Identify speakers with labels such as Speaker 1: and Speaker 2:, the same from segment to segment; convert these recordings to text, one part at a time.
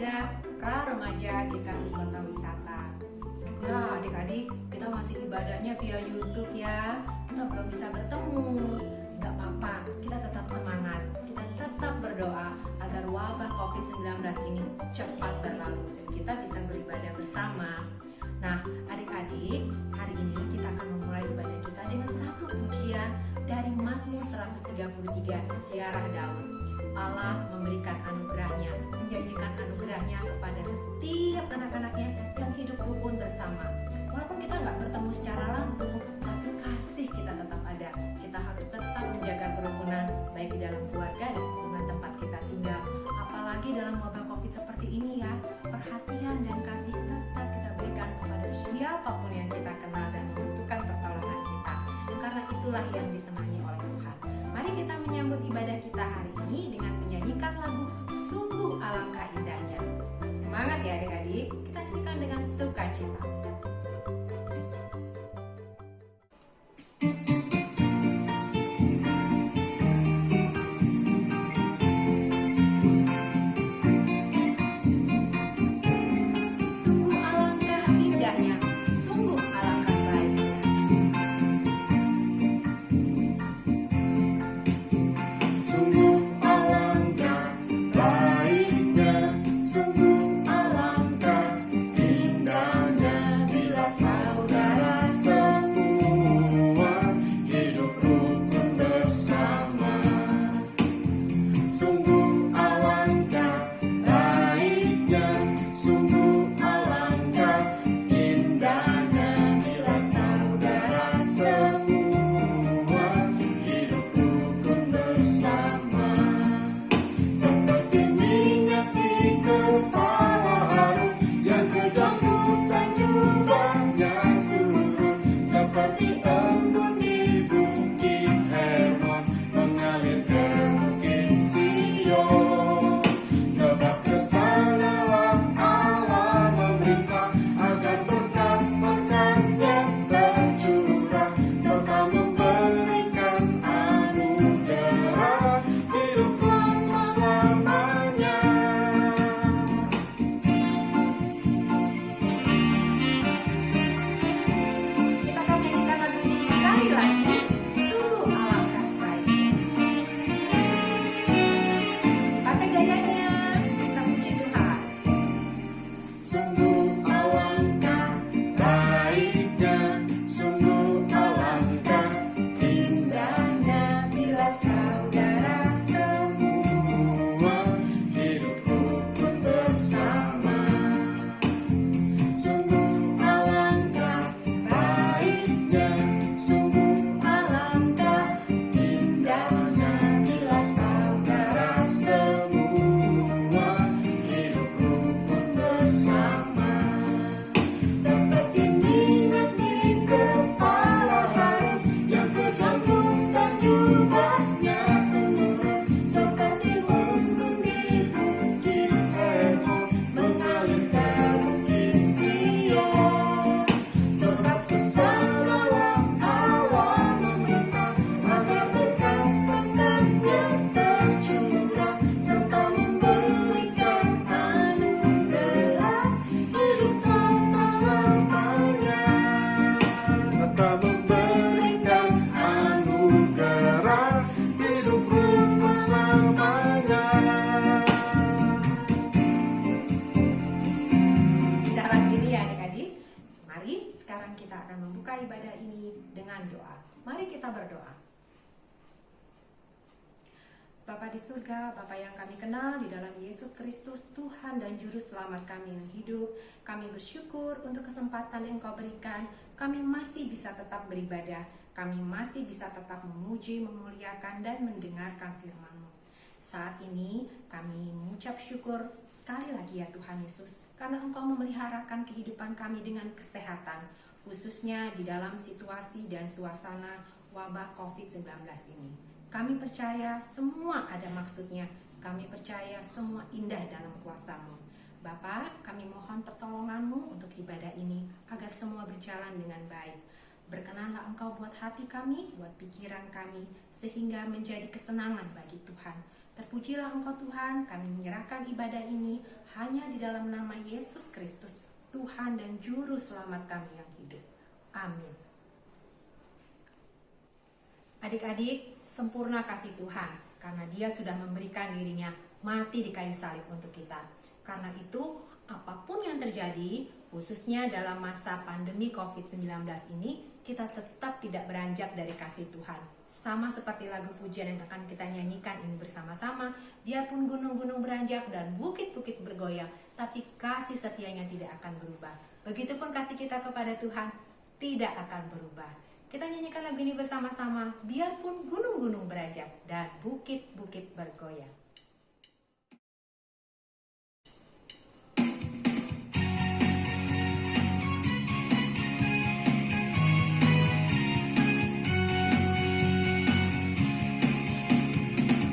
Speaker 1: ibadah pra-remaja GKI Kota Wisata. Ya adik-adik, kita masih ibadahnya via YouTube ya. Kita belum bisa bertemu. Gak apa-apa, kita tetap semangat. Kita tetap berdoa agar wabah COVID-19 ini cepat berlalu dan kita bisa beribadah bersama. Nah adik-adik, hari ini kita akan memulai ibadah kita dengan satu pujian dari Mazmur 133, Ziarah Daud. Allah memberikan anugerahnya, menjanjikan anugerahnya kepada setiap anak-anaknya yang hidup rukun bersama. Walaupun kita nggak bertemu secara langsung, tapi kasih kita tetap ada. Kita harus tetap menjaga kerukunan, baik di dalam keluarga dan lingkungan tempat kita tinggal. Apalagi dalam wabah COVID seperti ini ya, perhatian dan kasih tetap kita berikan kepada siapapun yang kita kenal dan membutuhkan pertolongan kita. Karena itulah yang disenangi oleh Tuhan. Mari kita menyambut ibadah kita hari ini dengan menyanyikan lagu Sungguh Alangkah Indahnya. Semangat ya adik-adik, kita nyanyikan dengan sukacita. Ibadah ini dengan doa. Mari kita berdoa. Bapa di surga, Bapa yang kami kenal di dalam Yesus Kristus, Tuhan dan Juru Selamat kami yang hidup, kami bersyukur untuk kesempatan yang Kau berikan. Kami masih bisa tetap beribadah, kami masih bisa tetap memuji, memuliakan dan mendengarkan firman-Mu. Saat ini kami mengucap syukur sekali lagi ya Tuhan Yesus, karena Engkau memeliharakan kehidupan kami dengan kesehatan, khususnya di dalam situasi dan suasana wabah COVID-19 ini. Kami percaya semua ada maksudnya, kami percaya semua indah dalam kuasa-Mu. Bapa, kami mohon pertolongan-Mu untuk ibadah ini, agar semua berjalan dengan baik. Berkenanlah Engkau buat hati kami, buat pikiran kami, sehingga menjadi kesenangan bagi Tuhan. Terpujilah Engkau Tuhan, kami menyerahkan ibadah ini hanya di dalam nama Yesus Kristus, Tuhan dan Juru Selamat kami yang hidup. Amin. Adik-adik, sempurna kasih Tuhan, karena Dia sudah memberikan dirinya mati di kayu salib untuk kita. Karena itu, apapun yang terjadi, khususnya dalam masa pandemi COVID-19 ini, kita tetap tidak beranjak dari kasih Tuhan. Sama seperti lagu pujian yang akan kita nyanyikan ini bersama-sama, biarpun gunung-gunung beranjak dan bukit-bukit bergoyang, tapi kasih setianya tidak akan berubah. Begitupun kasih kita kepada Tuhan tidak akan berubah. Kita nyanyikan lagu ini bersama-sama, biarpun gunung-gunung beranjak dan bukit-bukit bergoyang.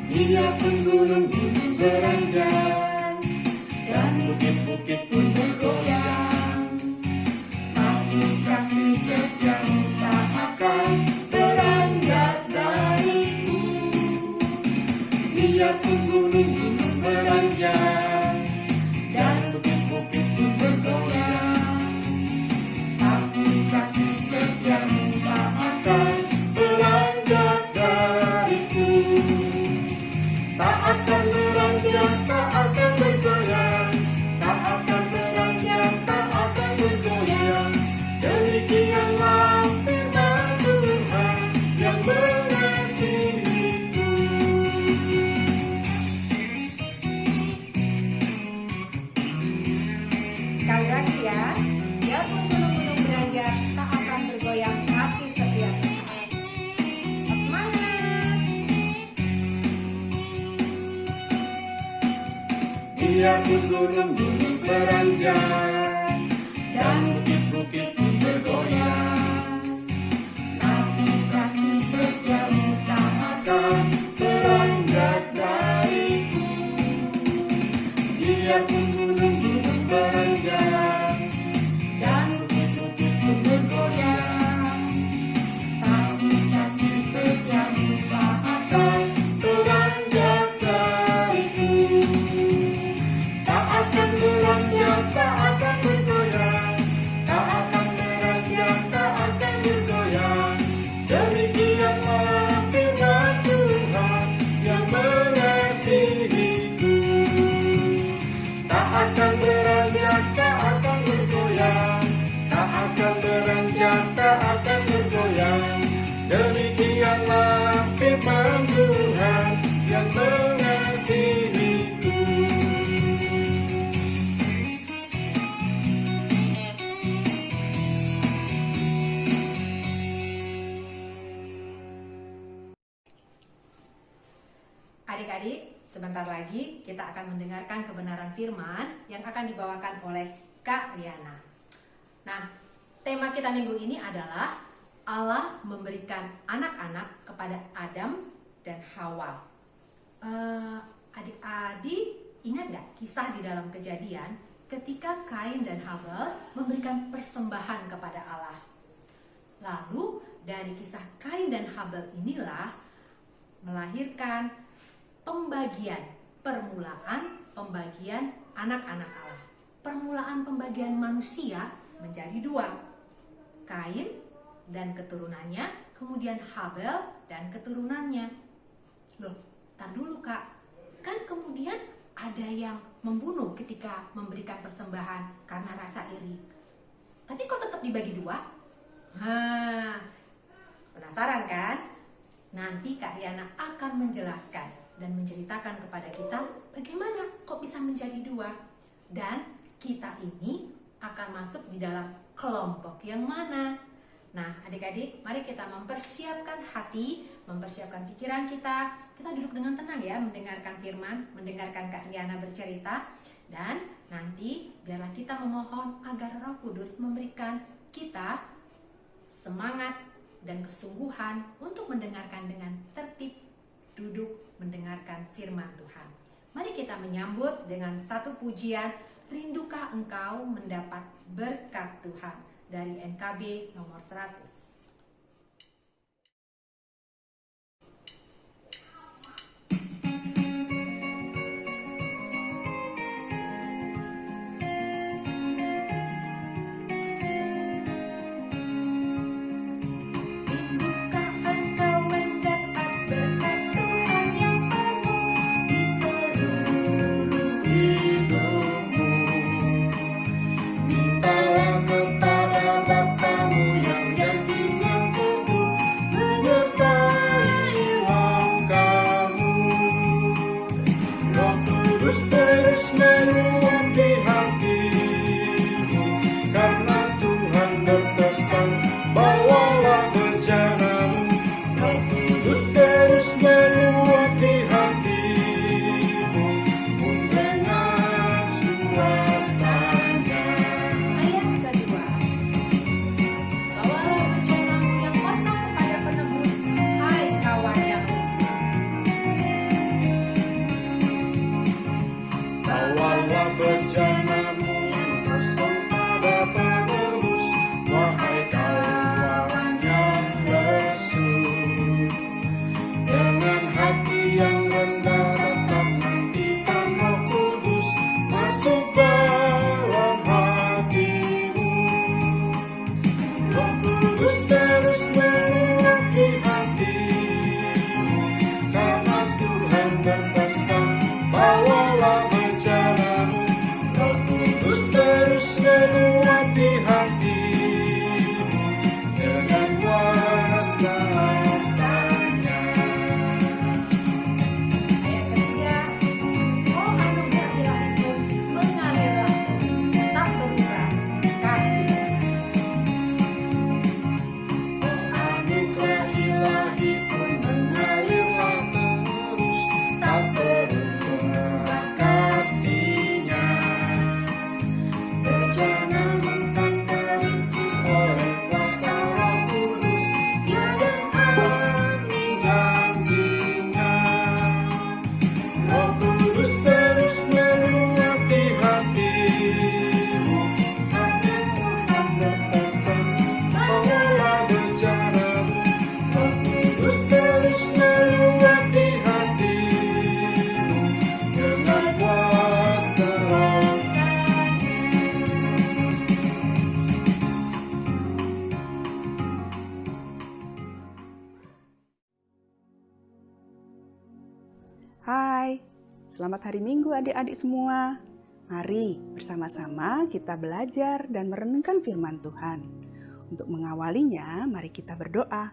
Speaker 2: Biarpun gunung-gunung beranjak dan bukit-bukit pun bergoyang, tapi kasih setiamu tak akan beranjak dariku. Biarpun gunung-gunung beranjak dan bukit-bukit pun bergoyang, tapi kasih setiamu tak akan beranjak dariku. Tak akan beranjak, tak akan bergoyang, tak akan beranjak, tak akan bergoyang. Demikianlah firman Tuhan yang mengasihiku.
Speaker 1: Sekali lagi ya, biarpun gunung-gunung beranjak, tak akan bergoyang kasih setia Tuhan. Semangat!
Speaker 2: Biarpun gunung-gunung beranjak dan bukit-bukit pun bergoyang, tapi kasih setiamu tak akan beranjak dariku. Biarpun gunung-gunung beranjak dan bukit-bukit pun bergoyang, tapi kasih setiamu tak akan beranjak dariku. Tak akan beranjak, tak akan bergoyang, tak akan beranjak, tak akan bergoyang. Demikianlah firman Tuhan yang mengasihiku. Tak akan beranjak, tak akan bergoyang, tak akan beranjak, tak akan bergoyang. Demikianlah firman Tuhan yang mengasihiku.
Speaker 1: Adik-adik, sebentar lagi kita akan mendengarkan kebenaran firman yang akan dibawakan oleh Kak Riana. Nah, tema kita minggu ini adalah Allah memberikan anak-anak kepada Adam dan Hawa. Adik-adik ingat gak kisah di dalam Kejadian ketika Kain dan Habel memberikan persembahan kepada Allah? Lalu dari kisah Kain dan Habel inilah melahirkan permulaan pembagian anak-anak Allah. Permulaan pembagian manusia menjadi dua, Kain dan keturunannya, kemudian Habel dan keturunannya. Loh, tar dulu Kak, kan kemudian ada yang membunuh ketika memberikan persembahan karena rasa iri. Tapi kok tetap dibagi dua? Penasaran kan? Nanti Kak Riana akan menjelaskan dan menceritakan kepada kita bagaimana kok bisa menjadi dua. Dan kita ini akan masuk di dalam kelompok yang mana. Nah, adik-adik, mari kita mempersiapkan hati, mempersiapkan pikiran kita. Kita duduk dengan tenang ya, mendengarkan firman, mendengarkan Kak Riana bercerita. Dan nanti biarlah kita memohon agar Roh Kudus memberikan kita semangat dan kesungguhan untuk mendengarkan dengan tertib, duduk mendengarkan firman Tuhan. Mari kita menyambut dengan satu pujian, Rindukah Engkau Mendapat Berkat Tuhan, dari NKB nomor 100.
Speaker 2: kuasanya.
Speaker 1: Ayat kedua, bawalah bejanamu yang kosong kepada penebus, hai kawan yang lesu.
Speaker 2: Bawalah bejanamu yang kosong pada penebus, wahai kawan yang lesu. Dengan hati yang rendah tetap nantikan Roh Kudus masuk dalam hatimu. Roh Kudus terus meluati hatimu, karena Tuhan berpesan, bawalah bejanamu. Roh Kudus terus meluati hatimu dengan kuasa-Nya.
Speaker 1: Ayat ketiga, oh anugerah ilahi pun mengalirlah terus, tak berubah kasih.
Speaker 2: Anugerah ilahi pun mengalirlah terus, tak berubah kasih-Nya. Bejanamu tak terisi oleh kuasa Roh Kudus, Dia dan amin janji-Nya. Roh Kudus terus meluati hatimu, karena Tuhan berpesan, bawalah bejanamu. Roh Kudus terus meluati hatimu dengan kuasa Roh-Nya.
Speaker 3: Hai, selamat hari Minggu adik-adik semua. Mari bersama-sama kita belajar dan merenungkan firman Tuhan. Untuk mengawalinya, mari kita berdoa.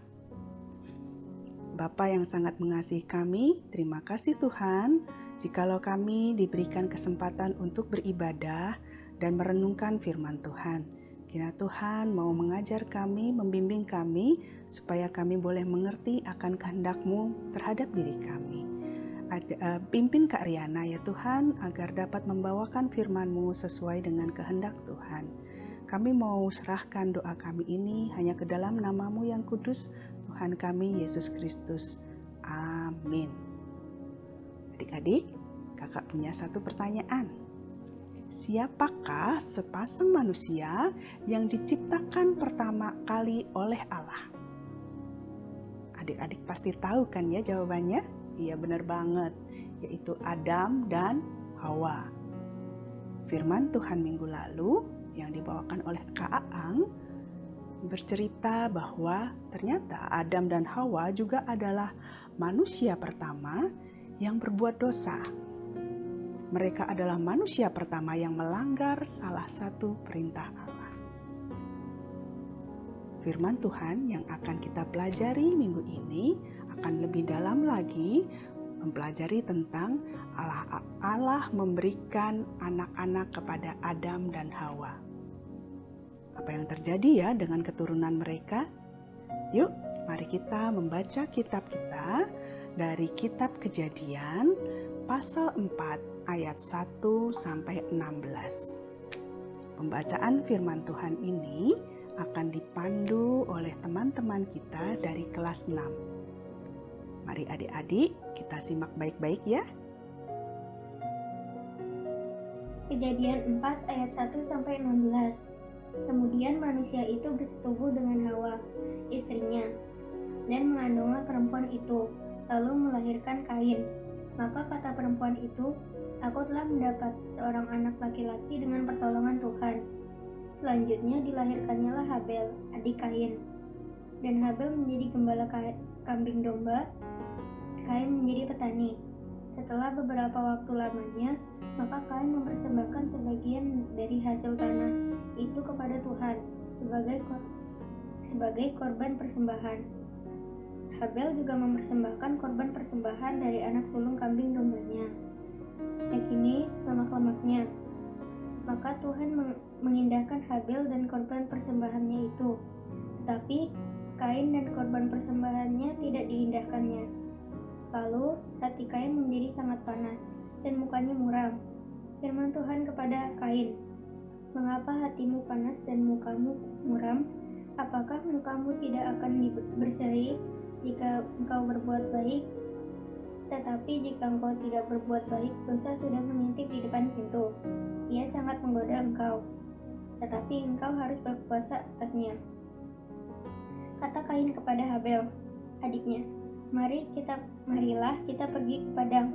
Speaker 3: Bapa yang sangat mengasihi kami, terima kasih Tuhan, jikalau kami diberikan kesempatan untuk beribadah dan merenungkan firman Tuhan. Kiranya Tuhan mau mengajar kami, membimbing kami, supaya kami boleh mengerti akan kehendak-Mu terhadap diri kami. Pimpin Kak Riana ya Tuhan, agar dapat membawakan firman-Mu sesuai dengan kehendak Tuhan. Kami mau serahkan doa kami ini hanya ke dalam nama-Mu yang kudus, Tuhan kami Yesus Kristus. Amin. Adik-adik, kakak punya satu pertanyaan. Siapakah sepasang manusia yang diciptakan pertama kali oleh Allah? Adik-adik pasti tahu kan ya jawabannya? Iya benar banget, yaitu Adam dan Hawa. Firman Tuhan minggu lalu yang dibawakan oleh Kak Aang bercerita bahwa ternyata Adam dan Hawa juga adalah manusia pertama yang berbuat dosa. Mereka adalah manusia pertama yang melanggar salah satu perintah Allah. Firman Tuhan yang akan kita pelajari minggu ini akan lebih dalam lagi mempelajari tentang Allah memberikan anak-anak kepada Adam dan Hawa. Apa yang terjadi ya dengan keturunan mereka? Yuk, mari kita membaca kitab kita dari kitab Kejadian pasal 4 ayat 1 sampai 16. Pembacaan firman Tuhan ini akan dipandu oleh teman-teman kita dari kelas 6. Mari adik-adik kita simak baik-baik ya.
Speaker 4: Kejadian 4 ayat 1 sampai 16. Kemudian manusia itu bersetubuh dengan Hawa, istrinya, dan mengandunglah perempuan itu, lalu melahirkan Kain. Maka kata perempuan itu, aku telah mendapat seorang anak laki-laki dengan pertolongan Tuhan. Selanjutnya dilahirkannya lah Habel, adik Kain. Dan Habel menjadi gembala kambing domba, Kain menjadi petani. Setelah beberapa waktu lamanya, maka Kain mempersembahkan sebagian dari hasil tanah itu kepada Tuhan sebagai korban persembahan. Habel juga mempersembahkan korban persembahan dari anak sulung kambing dombanya. Yakini lemak-lemaknya. Maka Tuhan mengindahkan Habel dan korban persembahannya itu. Tetapi Kain dan korban persembahannya tidak diindahkannya. Lalu hati Kain menjadi sangat panas dan mukanya muram. Firman Tuhan kepada Kain, "Mengapa hatimu panas dan mukamu muram? Apakah mukamu tidak akan berseri jika engkau berbuat baik? Tetapi jika engkau tidak berbuat baik, dosa sudah mengintip di depan pintu. Ia sangat menggoda engkau, tetapi engkau harus berpuasa atasnya." Kata Kain kepada Habel, adiknya, "Marilah kita pergi ke padang."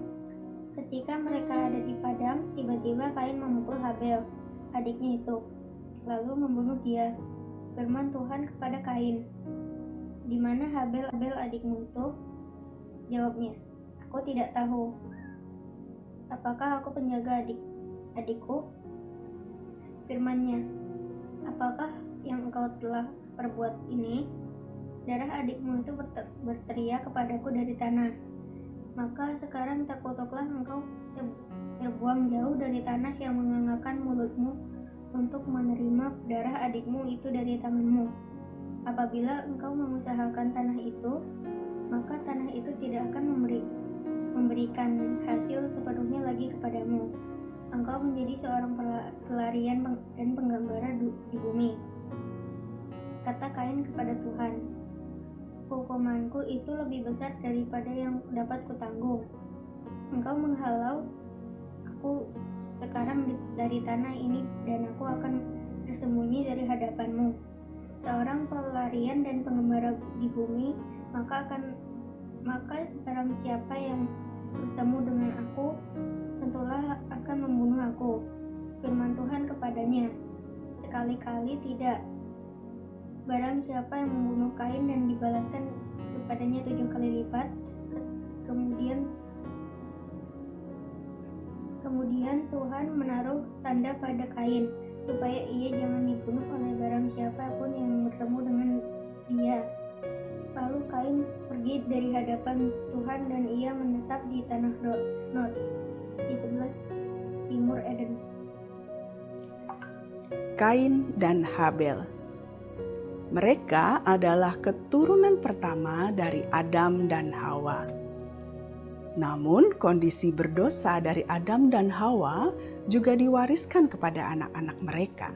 Speaker 4: Ketika mereka ada di padang, tiba-tiba Kain memukul Habel, adiknya itu, lalu membunuh dia. Firman Tuhan kepada Kain, "Di mana Habel adikmu itu?" Jawabnya, "Aku tidak tahu. Apakah aku penjaga adikku?" Firman-Nya, "Apakah yang engkau telah perbuat ini? Darah adikmu itu berteriak kepadaku dari tanah. Maka sekarang terkutuklah engkau terbuang jauh dari tanah yang menganggarkan mulutmu untuk menerima darah adikmu itu dari tanganmu. Apabila engkau mengusahakan tanah itu, maka tanah itu tidak akan memberikan hasil sepenuhnya lagi kepadamu. Engkau menjadi seorang pelarian dan penggembara di bumi." Kata Kain kepada Tuhan, "Hukumanku itu lebih besar daripada yang dapat kutanggung. Engkau menghalau aku sekarang dari tanah ini, dan aku akan tersembunyi dari hadapanmu. Seorang pelarian dan penggembara di bumi, maka barang siapa yang bertemu dengan aku, tentulah akan membunuh aku." Firman Tuhan kepadanya, "Sekali-kali tidak. Barang siapa yang membunuh Kain dan dibalaskan kepadanya 7 kali lipat." Kemudian Tuhan menaruh tanda pada Kain, supaya ia jangan dibunuh oleh barang siapapun yang bertemu dengan dia. Lalu Kain pergi dari hadapan Tuhan dan ia menetap di tanah Nod, di sebelah timur Eden.
Speaker 3: Kain dan Habel. Mereka adalah keturunan pertama dari Adam dan Hawa. Namun, kondisi berdosa dari Adam dan Hawa juga diwariskan kepada anak-anak mereka.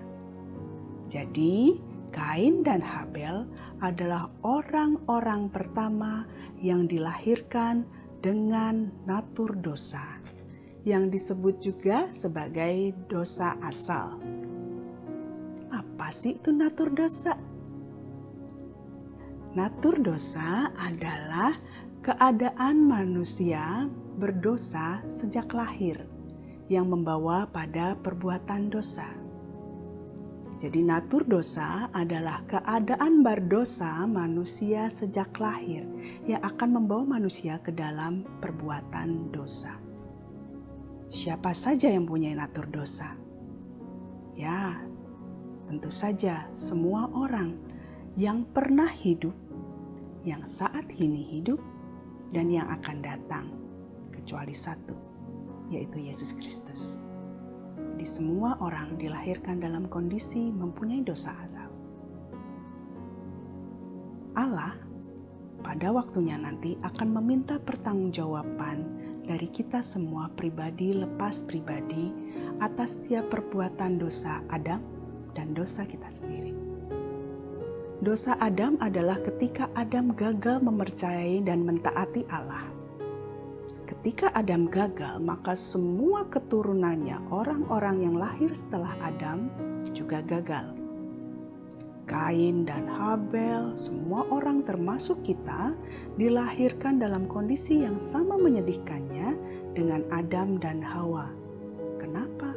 Speaker 3: Jadi, Kain dan Habel adalah orang-orang pertama yang dilahirkan dengan natur dosa, yang disebut juga sebagai dosa asal. Apa sih itu natur dosa? Natur dosa adalah keadaan manusia berdosa sejak lahir yang membawa pada perbuatan dosa. Jadi natur dosa adalah keadaan berdosa manusia sejak lahir yang akan membawa manusia ke dalam perbuatan dosa. Siapa saja yang punya natur dosa? Ya, tentu saja semua orang yang pernah hidup, yang saat ini hidup, dan yang akan datang, kecuali satu, yaitu Yesus Kristus. Jadi semua orang dilahirkan dalam kondisi mempunyai dosa asal. Allah pada waktunya nanti akan meminta pertanggungjawaban dari kita semua pribadi lepas pribadi atas setiap perbuatan dosa Adam dan dosa kita sendiri. Dosa Adam adalah ketika Adam gagal mempercayai dan mentaati Allah. Ketika Adam gagal, maka semua keturunannya, orang-orang yang lahir setelah Adam juga gagal. Kain dan Habel, semua orang termasuk kita, dilahirkan dalam kondisi yang sama menyedihkannya dengan Adam dan Hawa. Kenapa?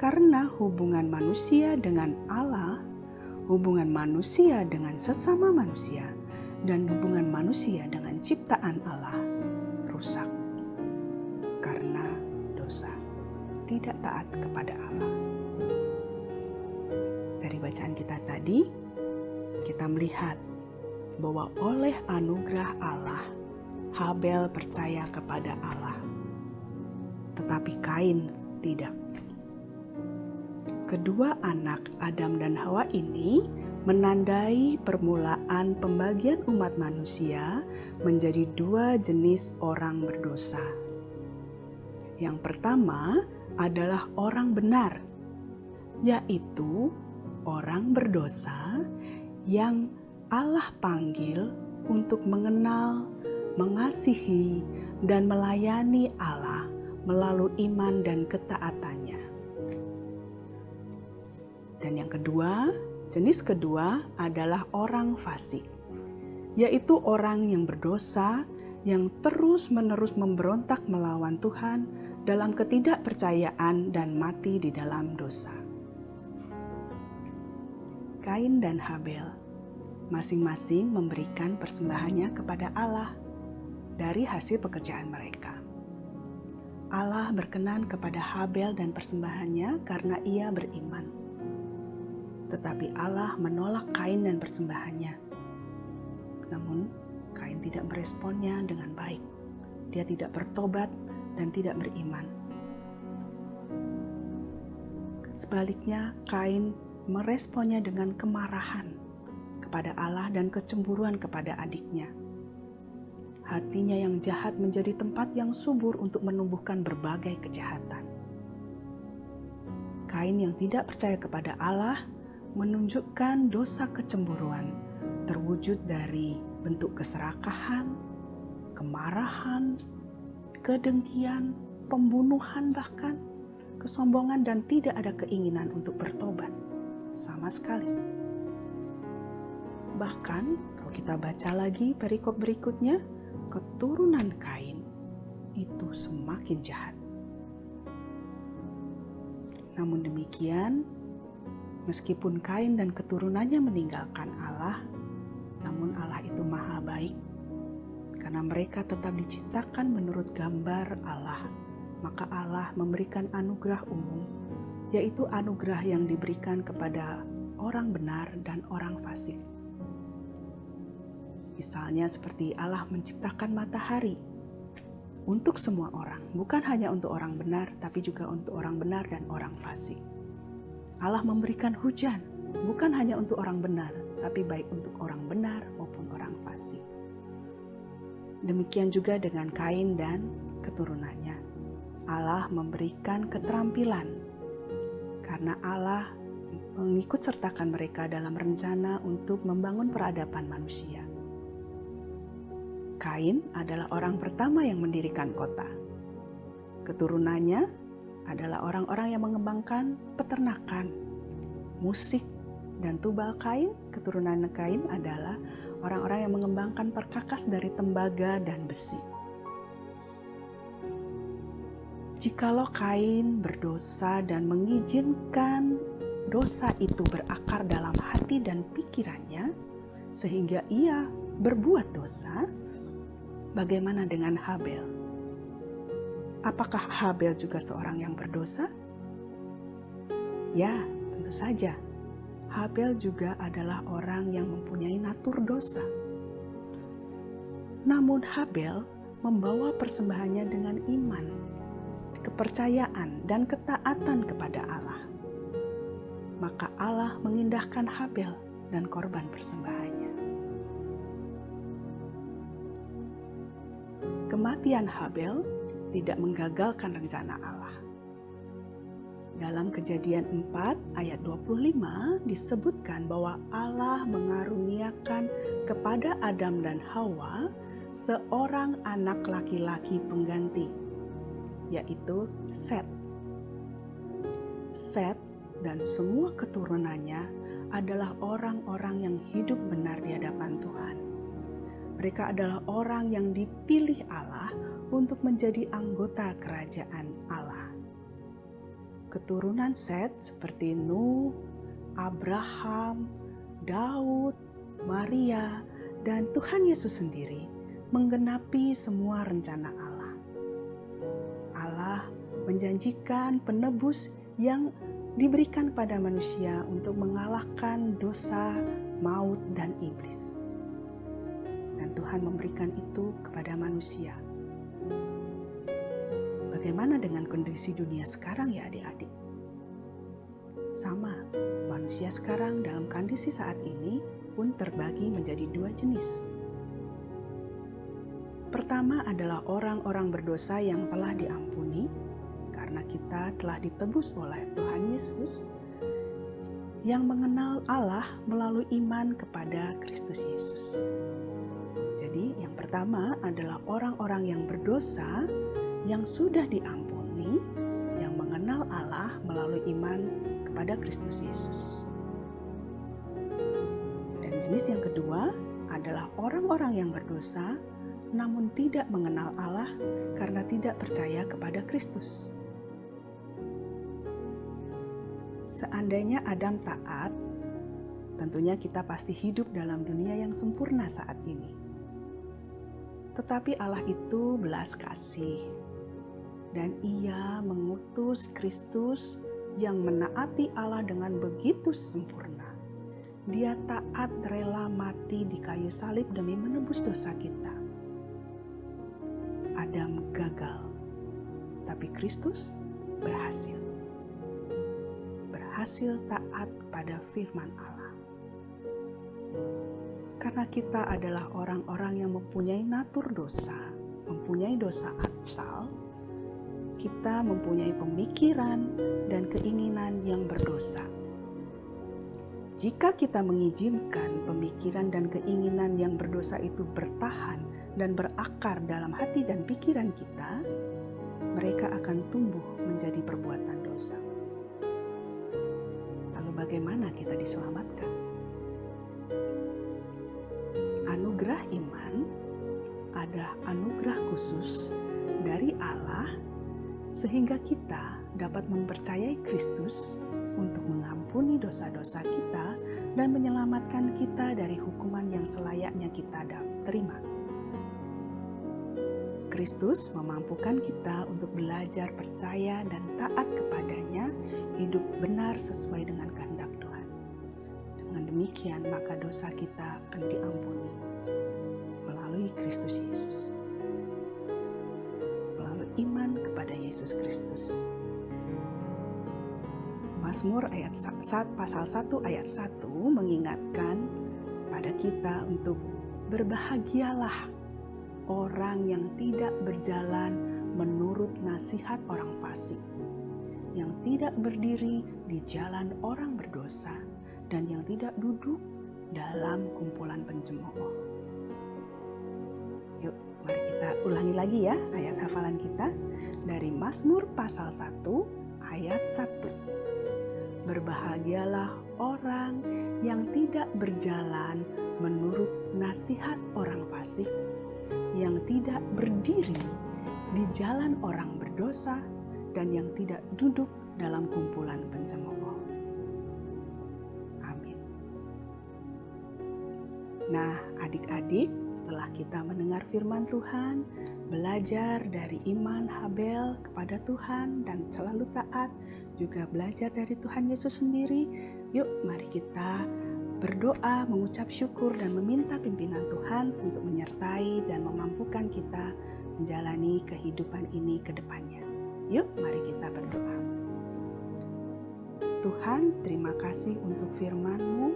Speaker 3: Karena hubungan manusia dengan Allah, hubungan manusia dengan sesama manusia, dan hubungan manusia dengan ciptaan Allah rusak karena dosa, tidak taat kepada Allah. Dari bacaan kita tadi, kita melihat bahwa oleh anugerah Allah, Habel percaya kepada Allah, tetapi Kain tidak. Kedua anak Adam dan Hawa ini menandai permulaan pembagian umat manusia menjadi dua jenis orang berdosa. Yang pertama adalah orang benar, yaitu orang berdosa yang Allah panggil untuk mengenal, mengasihi, dan melayani Allah melalui iman dan ketaatannya. Dan yang kedua, jenis kedua adalah orang fasik, yaitu orang yang berdosa yang terus-menerus memberontak melawan Tuhan dalam ketidakpercayaan dan mati di dalam dosa. Kain dan Habel masing-masing memberikan persembahannya kepada Allah dari hasil pekerjaan mereka. Allah berkenan kepada Habel dan persembahannya karena ia beriman. Tetapi Allah menolak Kain dan persembahannya. Namun, Kain tidak meresponnya dengan baik. Dia tidak bertobat dan tidak beriman. Sebaliknya, Kain meresponnya dengan kemarahan kepada Allah dan kecemburuan kepada adiknya. Hatinya yang jahat menjadi tempat yang subur untuk menumbuhkan berbagai kejahatan. Kain yang tidak percaya kepada Allah menunjukkan dosa kecemburuan terwujud dari bentuk keserakahan, kemarahan, kedengkian, pembunuhan bahkan, kesombongan dan tidak ada keinginan untuk bertobat sama sekali. Bahkan kalau kita baca lagi perikop berikutnya, keturunan Kain itu semakin jahat. Namun demikian, meskipun Kain dan keturunannya meninggalkan Allah, namun Allah itu maha baik. Karena mereka tetap diciptakan menurut gambar Allah, maka Allah memberikan anugerah umum, yaitu anugerah yang diberikan kepada orang benar dan orang fasik. Misalnya seperti Allah menciptakan matahari untuk semua orang, bukan hanya untuk orang benar, tapi juga untuk orang benar dan orang fasik. Allah memberikan hujan, bukan hanya untuk orang benar, tapi baik untuk orang benar maupun orang fasik. Demikian juga dengan Kain dan keturunannya. Allah memberikan keterampilan, karena Allah mengikut sertakan mereka dalam rencana untuk membangun peradaban manusia. Kain adalah orang pertama yang mendirikan kota. Keturunannya adalah orang-orang yang mengembangkan peternakan, musik, dan tubal kain. Keturunan Kain adalah orang-orang yang mengembangkan perkakas dari tembaga dan besi. Jikalau Kain berdosa dan mengizinkan dosa itu berakar dalam hati dan pikirannya, sehingga ia berbuat dosa, bagaimana dengan Habel? Apakah Habel juga seorang yang berdosa? Ya, tentu saja. Habel juga adalah orang yang mempunyai natur dosa. Namun Habel membawa persembahannya dengan iman, kepercayaan, dan ketaatan kepada Allah. Maka Allah mengindahkan Habel dan korban persembahannya. Kematian Habel tidak menggagalkan rencana Allah. Dalam Kejadian 4 ayat 25 disebutkan bahwa Allah mengaruniakan kepada Adam dan Hawa seorang anak laki-laki pengganti, yaitu Set. Set dan semua keturunannya adalah orang-orang yang hidup benar di hadapan Tuhan. Mereka adalah orang yang dipilih Allah untuk menjadi anggota kerajaan Allah. Keturunan Set seperti Nuh, Abraham, Daud, Maria, dan Tuhan Yesus sendiri menggenapi semua rencana Allah. Allah menjanjikan penebus yang diberikan pada manusia untuk mengalahkan dosa, maut, dan iblis. Dan Tuhan memberikan itu kepada manusia. Bagaimana dengan kondisi dunia sekarang ya adik-adik? Sama, manusia sekarang dalam kondisi saat ini pun terbagi menjadi dua jenis. Pertama adalah orang-orang berdosa yang telah diampuni karena kita telah ditebus oleh Tuhan Yesus yang mengenal Allah melalui iman kepada Kristus Yesus. Jadi yang pertama adalah orang-orang yang berdosa yang sudah diampuni, yang mengenal Allah melalui iman kepada Kristus Yesus. Dan jenis yang kedua adalah orang-orang yang berdosa namun tidak mengenal Allah karena tidak percaya kepada Kristus. Seandainya Adam taat, tentunya kita pasti hidup dalam dunia yang sempurna saat ini. Tetapi Allah itu belas kasih, dan Ia mengutus Kristus yang menaati Allah dengan begitu sempurna. Dia taat rela mati di kayu salib demi menebus dosa kita. Adam gagal, tapi Kristus berhasil. Berhasil taat pada firman Allah. Karena kita adalah orang-orang yang mempunyai natur dosa, mempunyai dosa asal, kita mempunyai pemikiran dan keinginan yang berdosa. Jika kita mengizinkan pemikiran dan keinginan yang berdosa itu bertahan dan berakar dalam hati dan pikiran kita, mereka akan tumbuh menjadi perbuatan dosa. Bagaimana kita diselamatkan? Anugerah iman ada anugerah khusus dari Allah sehingga kita dapat mempercayai Kristus untuk mengampuni dosa-dosa kita dan menyelamatkan kita dari hukuman yang selayaknya kita terima. Kristus memampukan kita untuk belajar percaya dan taat kepadanya, hidup benar sesuai dengan kehendak Tuhan. Dengan demikian, maka dosa kita akan diampuni melalui Kristus Yesus. Melalui iman kepada Yesus Kristus. Mazmur pasal 1 ayat 1 mengingatkan pada kita untuk berbahagialah orang yang tidak berjalan menurut nasihat orang fasik, yang tidak berdiri di jalan orang berdosa, dan yang tidak duduk dalam kumpulan pencemooh. Yuk, mari kita ulangi lagi ya ayat hafalan kita dari Mazmur pasal 1 ayat 1. Berbahagialah orang yang tidak berjalan menurut nasihat orang fasik, yang tidak berdiri di jalan orang berdosa, dan yang tidak duduk dalam kumpulan pencemooh. Amin. Nah, adik-adik, setelah kita mendengar firman Tuhan, belajar dari iman Habel kepada Tuhan dan selalu taat, juga belajar dari Tuhan Yesus sendiri, yuk mari kita berdoa, mengucap syukur dan meminta pimpinan Tuhan untuk menyertai dan memampukan kita menjalani kehidupan ini ke depannya. Yuk, mari kita berdoa. Tuhan, terima kasih untuk firman-Mu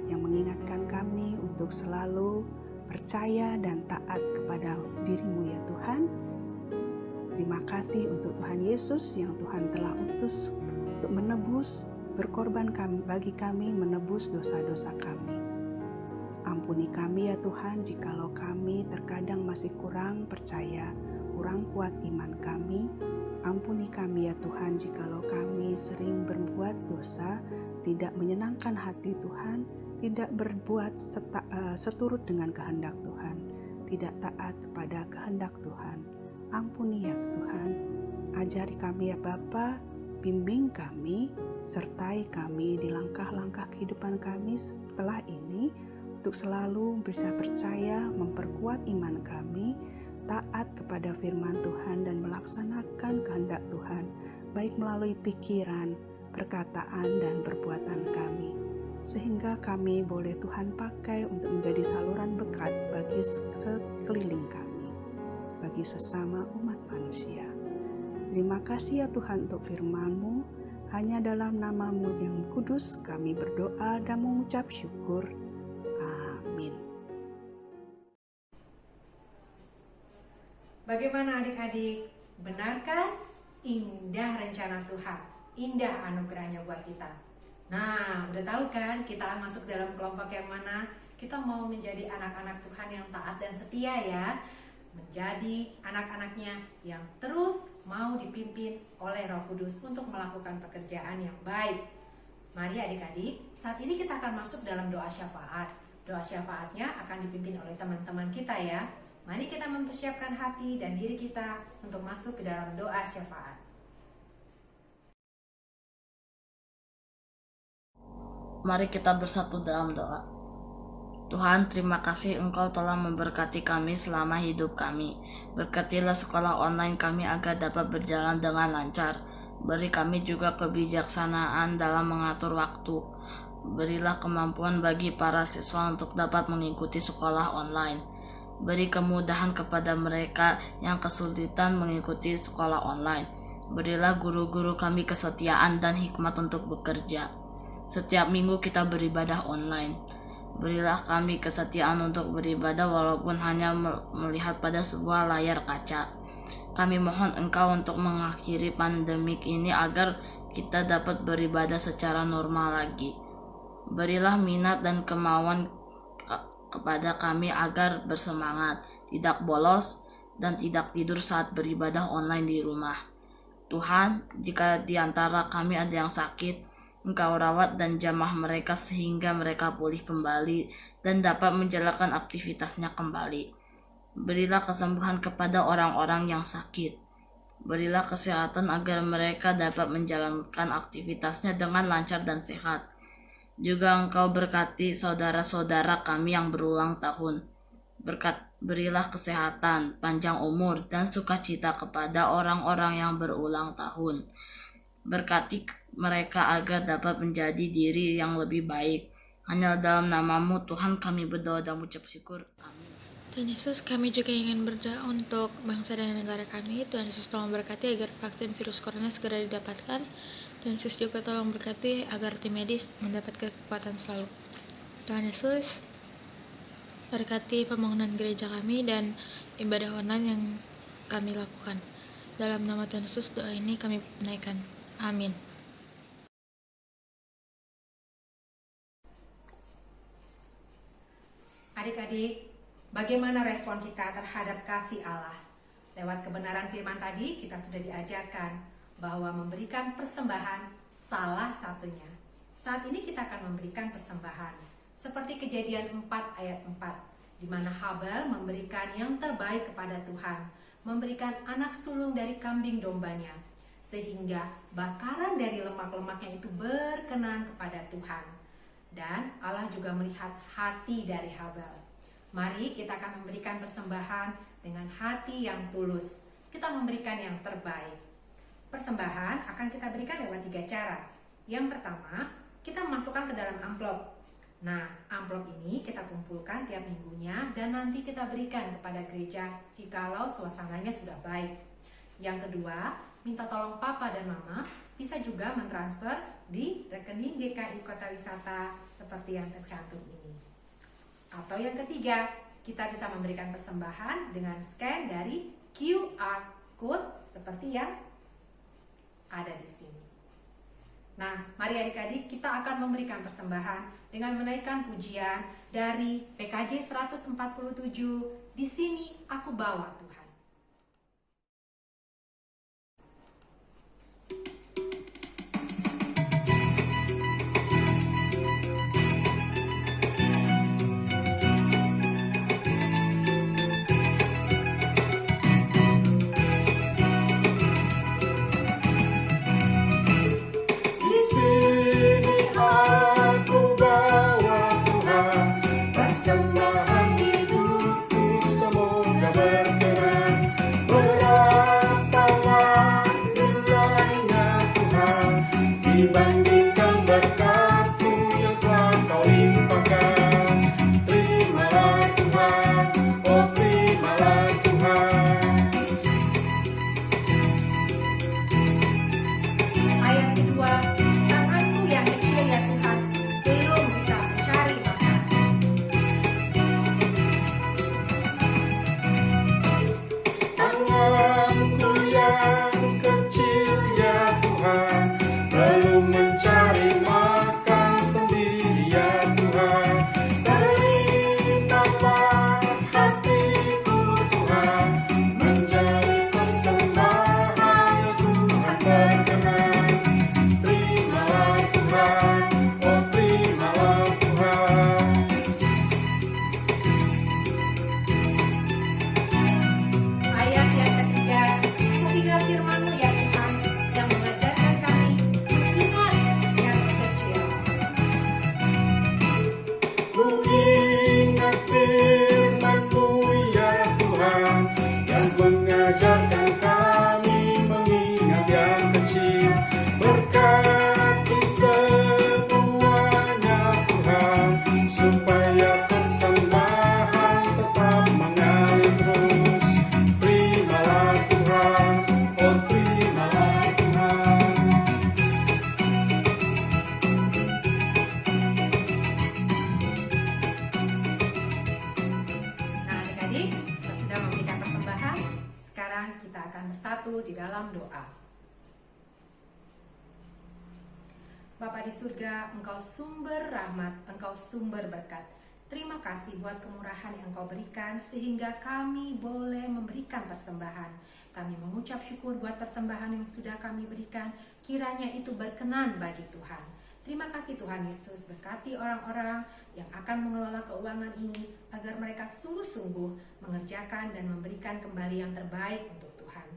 Speaker 3: yang mengingatkan kami untuk selalu percaya dan taat kepada diri-Mu ya Tuhan. Terima kasih untuk Tuhan Yesus yang Tuhan telah utus untuk menebus, berkorban bagi kami, menebus dosa-dosa kami. Ampuni kami ya Tuhan jikalau kami terkadang masih kurang percaya, kurang kuat iman kami. Ampuni kami ya Tuhan jikalau kami sering berbuat dosa, tidak menyenangkan hati Tuhan, tidak berbuat seturut dengan kehendak Tuhan, tidak taat kepada kehendak Tuhan. Ampuni ya Tuhan, ajari kami ya Bapa, bimbing kami, sertai kami di langkah-langkah kehidupan kami setelah ini, untuk selalu bisa percaya, memperkuat iman kami, taat kepada firman Tuhan dan melaksanakan kehendak Tuhan, baik melalui pikiran, perkataan, dan perbuatan kami. Sehingga kami boleh Tuhan pakai untuk menjadi saluran berkat bagi sekeliling kami, bagi sesama umat manusia. Terima kasih ya Tuhan untuk firman-Mu. Hanya dalam nama-Mu yang kudus kami berdoa dan mengucap syukur. Amin.
Speaker 1: Bagaimana adik-adik? Benar kan? indah rencana Tuhan, indah anugerahnya buat kita. Nah, udah tahu kan kita masuk dalam kelompok yang mana? Kita mau menjadi anak-anak Tuhan yang taat dan setia ya. Menjadi anak-anaknya yang terus mau dipimpin oleh Roh Kudus untuk melakukan pekerjaan yang baik. Mari adik-adik, saat ini kita akan masuk dalam doa syafaat. Doa syafaatnya akan dipimpin oleh teman-teman kita ya. Mari kita mempersiapkan hati dan diri kita untuk masuk ke dalam doa syafaat.
Speaker 2: Mari kita bersatu dalam doa. Tuhan, terima kasih Engkau telah memberkati kami selama hidup kami. Berkatilah sekolah online kami agar dapat berjalan dengan lancar. Beri kami juga kebijaksanaan dalam mengatur waktu. Berilah kemampuan bagi para siswa untuk dapat mengikuti sekolah online. Beri kemudahan kepada mereka yang kesulitan mengikuti sekolah online. Berilah guru-guru kami kesetiaan dan hikmat untuk bekerja. Setiap minggu kita beribadah online. Berilah kami kesetiaan untuk beribadah walaupun hanya melihat pada sebuah layar kaca. Kami mohon Engkau untuk mengakhiri pandemik ini agar kita dapat beribadah secara normal lagi. Berilah minat dan kemauan kepada kami agar bersemangat, tidak bolos, dan tidak tidur saat beribadah online di rumah. Tuhan, jika di antara kami ada yang sakit, Engkau rawat dan jamah mereka sehingga mereka pulih kembali dan dapat menjalankan aktivitasnya kembali. Berilah kesembuhan kepada orang-orang yang sakit. Berilah kesehatan agar mereka dapat menjalankan aktivitasnya dengan lancar dan sehat. Juga Engkau berkati saudara-saudara kami yang berulang tahun. Berilah kesehatan, panjang umur, dan sukacita kepada orang-orang yang berulang tahun. Berkati mereka agar dapat menjadi diri yang lebih baik. Hanya dalam nama-Mu Tuhan kami berdoa dan mengucap syukur. Amin.
Speaker 5: Tuhan Yesus, kami juga ingin berdoa untuk bangsa dan negara kami. Tuhan Yesus tolong berkati agar vaksin virus corona segera didapatkan. Tuhan Yesus juga tolong berkati agar tim medis mendapat kekuatan selalu. Tuhan Yesus, berkati pembangunan gereja kami dan ibadah online yang kami lakukan. Dalam nama Tuhan Yesus, doa ini kami naikkan. Amin.
Speaker 1: Adik-adik, bagaimana respon kita terhadap kasih Allah? Lewat kebenaran firman tadi, kita sudah diajarkan bahwa memberikan persembahan salah satunya. Saat ini kita akan memberikan persembahan. Seperti Kejadian 4 ayat 4, di mana Habel memberikan yang terbaik kepada Tuhan, memberikan anak sulung dari kambing dombanya, sehingga bakaran dari lemak-lemaknya itu berkenan kepada Tuhan. Dan Allah juga melihat hati dari Habel. Mari kita akan memberikan persembahan dengan hati yang tulus. Kita memberikan yang terbaik. Persembahan akan kita berikan lewat 3 cara. Yang pertama, kita masukkan ke dalam amplop. Nah, amplop ini kita kumpulkan tiap minggunya dan nanti kita berikan kepada gereja jikalau suasananya sudah baik. Yang kedua, minta tolong papa dan mama bisa juga mentransfer di rekening GKI Kota Wisata seperti yang tercantum ini. Atau yang ketiga, kita bisa memberikan persembahan dengan scan dari QR code seperti yang ada di sini. Nah, mari adik-adik kita akan memberikan persembahan dengan menaikkan pujian dari PKJ 147, di sini aku bawa Tuhan.
Speaker 2: Persembahan hidupku semoga berkenan. kecil
Speaker 1: bersatu di dalam doa. Bapa di surga, Engkau sumber rahmat, Engkau sumber berkat. Terima kasih buat kemurahan yang Engkau berikan sehingga kami boleh memberikan persembahan. Kami mengucap syukur buat persembahan yang sudah kami berikan, kiranya itu berkenan bagi Tuhan. Terima kasih Tuhan Yesus, berkati orang-orang yang akan mengelola keuangan ini agar mereka sungguh-sungguh mengerjakan dan memberikan kembali yang terbaik untuk Tuhan.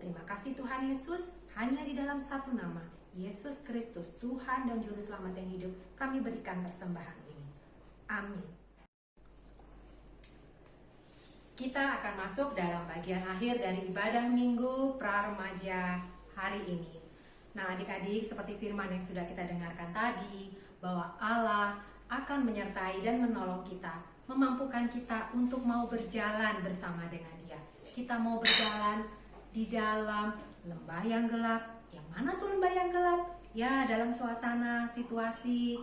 Speaker 1: Terima kasih Tuhan Yesus, hanya di dalam satu nama, Yesus Kristus, Tuhan dan Juru Selamat yang hidup, kami berikan persembahan ini. Amin. Kita akan masuk dalam bagian akhir dari ibadah Minggu Pra-Remaja hari ini. Nah, adik-adik, seperti firman yang sudah kita dengarkan tadi, bahwa Allah akan menyertai dan menolong kita, memampukan kita untuk mau berjalan bersama dengan Dia. Kita mau berjalan di dalam lembah yang gelap. Yang mana tuh lembah yang gelap? Ya, dalam suasana situasi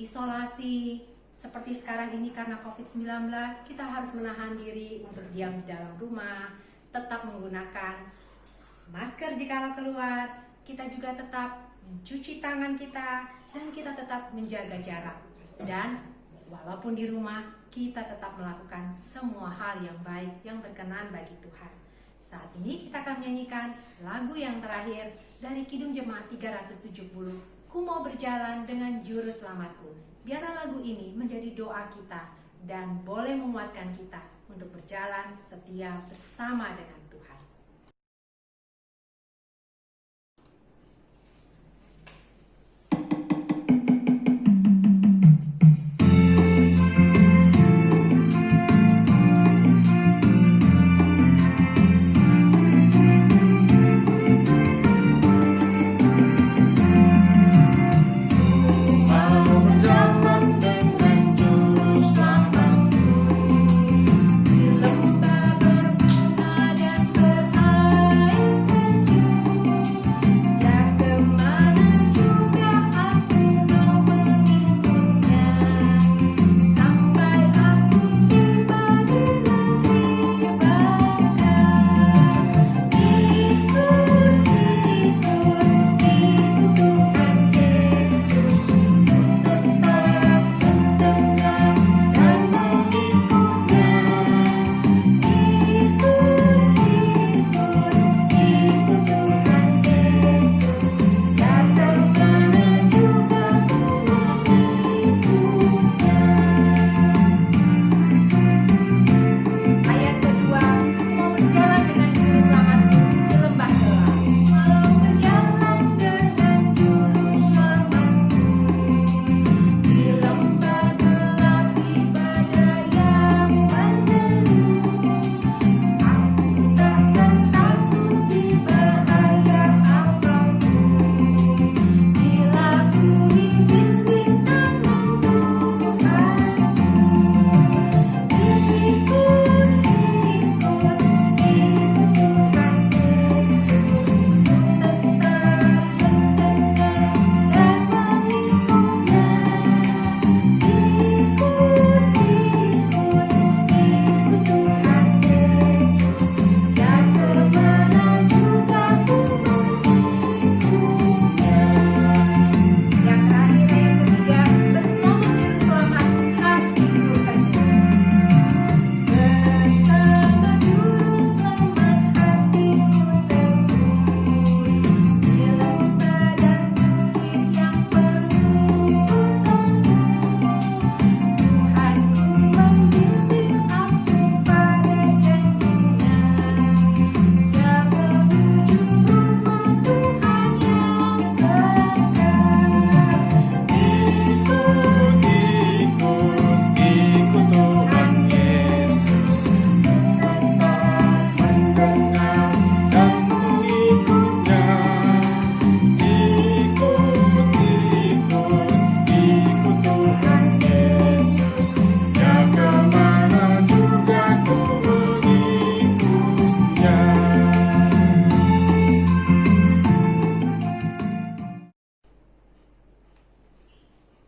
Speaker 1: isolasi seperti sekarang ini karena COVID-19, kita harus menahan diri untuk diam di dalam rumah, tetap menggunakan masker jika keluar. Kita juga tetap mencuci tangan kita dan kita tetap menjaga jarak. Dan walaupun di rumah, kita tetap melakukan semua hal yang baik yang berkenan bagi Tuhan. Saat ini kita akan menyanyikan lagu yang terakhir dari Kidung Jemaat 370, Ku Mau Berjalan Dengan Juru Selamatku. Biarlah lagu ini menjadi doa kita dan boleh menguatkan kita untuk berjalan setia bersama dengan Tuhan.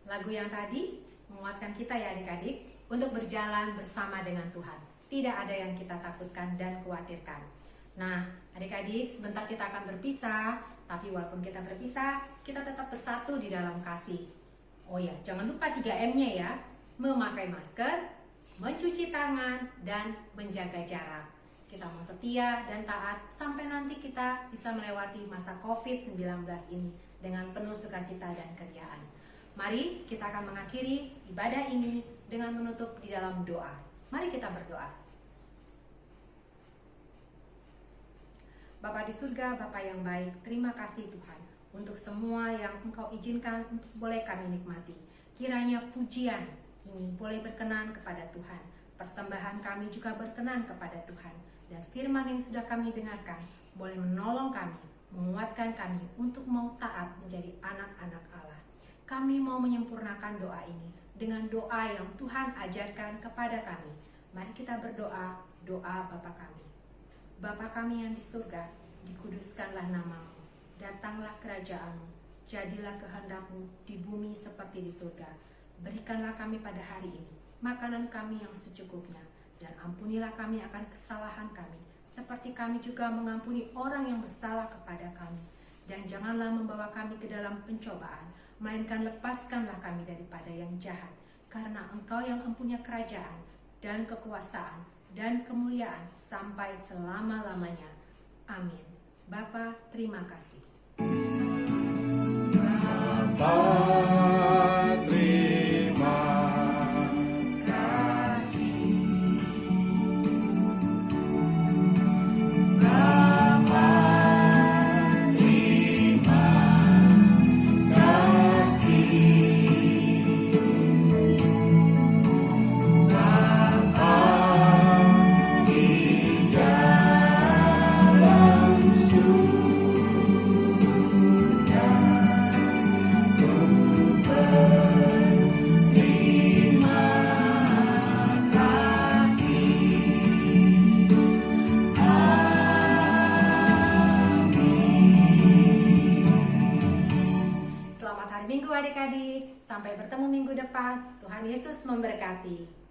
Speaker 1: Lagu yang tadi menguatkan kita ya adik-adik untuk berjalan bersama dengan Tuhan. Tidak ada yang kita takutkan dan khawatirkan. Nah, adik-adik, sebentar kita akan berpisah, tapi walaupun kita berpisah, kita tetap bersatu di dalam kasih. Oh ya, jangan lupa 3M-nya ya. Memakai masker, mencuci tangan, dan menjaga jarak. Kita mau setia dan taat sampai nanti kita bisa melewati masa COVID-19 ini dengan penuh sukacita dan keriaan. Mari kita akan mengakhiri ibadah ini dengan menutup di dalam doa. Mari kita berdoa. Bapa di surga, Bapa yang baik, terima kasih Tuhan untuk semua yang Engkau izinkan untuk boleh kami nikmati. Kiranya pujian ini boleh berkenan kepada Tuhan. Persembahan kami juga berkenan kepada Tuhan. Dan firman yang sudah kami dengarkan boleh menolong kami, menguatkan kami untuk mau taat menjadi anak-anak Allah. Kami mau menyempurnakan doa ini dengan doa yang Tuhan ajarkan kepada kami. Mari kita berdoa, doa Bapa kami. Bapa kami yang di surga, dikuduskanlah namamu, datanglah kerajaan-Mu, jadilah kehendak-Mu di bumi seperti di surga. Berikanlah kami pada hari ini makanan kami yang secukupnya, dan ampunilah kami akan kesalahan kami, seperti kami juga mengampuni orang yang bersalah kepada kami. Dan janganlah membawa kami ke dalam pencobaan, melainkan lepaskanlah kami daripada yang jahat. Karena Engkau yang mempunyai kerajaan, dan kekuasaan, dan kemuliaan sampai selama-lamanya. Amin. Bapa, terima kasih. Selamat hari Minggu adik-adik. Sampai bertemu minggu depan. Tuhan Yesus memberkati.